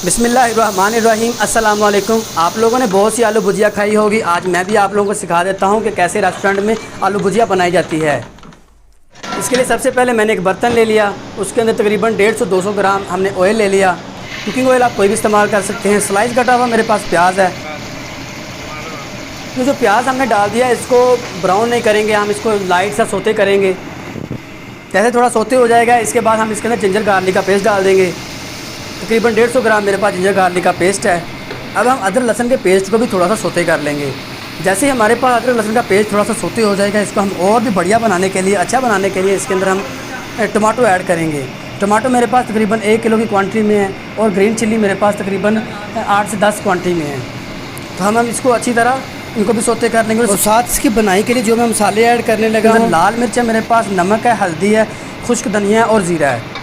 बिस्मिल्लाहिर्रहमानिर्रहीम। अस्सलाम वालेकुम। आप लोगों ने बहुत सी आलू भुजिया खाई होगी। आज मैं भी आप लोगों को सिखा देता हूं कि कैसे रेस्टोरेंट में आलू भुजिया बनाई जाती है। इसके लिए सबसे पहले मैंने एक बर्तन ले लिया, उसके अंदर तकरीबन 150-200 ग्राम हमने ऑयल ले लिया। कुकिंग ऑयल आप कोई भी इस्तेमाल कर सकते हैं। स्लाइस कटा हुआ मेरे पास प्याज है। तो जो प्याज हमने डाल दिया इसको ब्राउन नहीं करेंगे, हम इसको लाइट सा सोते करेंगे। जैसे थोड़ा सोते हो जाएगा इसके बाद हम इसके अंदर जिंजर गार्लिक का पेस्ट डाल देंगे। तकरीबन 150 ग्राम मेरे पास जिंजर गार्लिक का पेस्ट है। अब हम अदरक लहसुन के पेस्ट को भी थोड़ा सा सोते कर लेंगे। जैसे ही हमारे पास अदरक लहसुन का पेस्ट थोड़ा सा सोते हो जाएगा, इसको हम और भी बढ़िया बनाने के लिए, अच्छा बनाने के लिए इसके अंदर हम टमाटो ऐड करेंगे। टमाटो मेरे पास तकरीबन 1 किलो की क्वांटिटी में है और ग्रीन चिल्ली मेरे पास तकरीबन 8 से 10 क्वांटिटी में है। तो हम इसको अच्छी तरह इनको भी सोते कर लेंगे। और साथ इसकी बनाई के लिए जो मैं मसाले ऐड करने लगा हूँ, लाल मिर्च है मेरे पास, नमक है, हल्दी है, खुश्क धनिया और ज़ीरा है।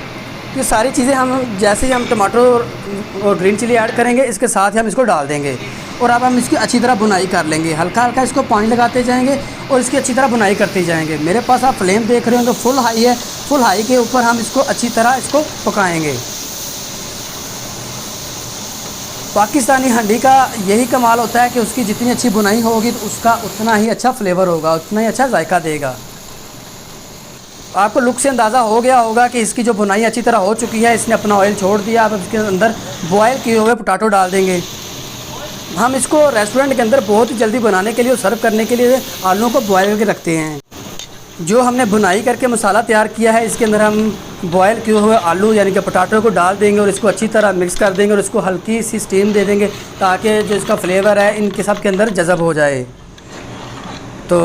ये सारी चीज़ें हम जैसे ही हम टमाटो और ग्रीन चिली ऐड करेंगे इसके साथ ही हम इसको डाल देंगे। और अब हम इसकी अच्छी तरह बुनाई कर लेंगे। हल्का हल्का इसको पानी लगाते जाएंगे और इसकी अच्छी तरह बुनाई करते जाएंगे। मेरे पास आप फ्लेम देख रहे हो तो फुल हाई है। फुल हाई के ऊपर हम इसको अच्छी तरह इसको पकाएंगे। पाकिस्तानी हंडी का यही कमाल होता है कि उसकी जितनी अच्छी बुनाई होगी तो उसका उतना ही अच्छा फ्लेवर होगा, उतना ही अच्छा जायका देगा। आपको लुक से अंदाज़ा हो गया होगा कि इसकी जो बुनाई अच्छी तरह हो चुकी है। इसने अपना ऑयल छोड़ दिया। अब इसके अंदर बॉयल किए हुए पोटैटो डाल देंगे। हम इसको रेस्टोरेंट के अंदर बहुत ही जल्दी बनाने के लिए और सर्व करने के लिए आलूओं को बॉयल करके रखते हैं। जो हमने बुनाई करके मसाला तैयार किया है इसके अंदर हम बॉयल किए हुए आलू यानी कि पोटैटो को डाल देंगे और इसको अच्छी तरह मिक्स कर देंगे और इसको हल्की सी स्टीम दे देंगे ताकि जो इसका फ्लेवर है इनके सब के अंदर जज़ब हो जाए। तो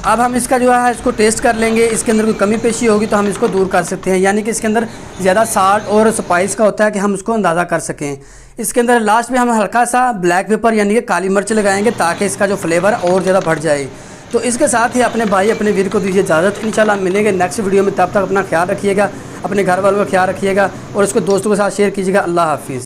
अब हम इसका जो है इसको टेस्ट कर लेंगे। इसके अंदर कोई कमी पेशी होगी तो हम इसको दूर कर सकते हैं, यानी कि इसके अंदर ज़्यादा साल्ट और स्पाइस का होता है कि हम उसको अंदाज़ा कर सकें। इसके अंदर लास्ट में हम हल्का सा ब्लैक पेपर यानी कि काली मिर्च लगाएंगे ताकि इसका जो फ्लेवर और ज़्यादा बढ़ जाए। तो इसके साथ ही अपने भाई अपने वीर को दीजिए इजाज़त। इंशाल्लाह मिलेंगे नेक्स्ट वीडियो में। तब तक अपना ख्याल रखिएगा, अपने घर वालों का ख्याल रखिएगा और इसको दोस्तों के साथ शेयर कीजिएगा। अल्लाह हाफिज़।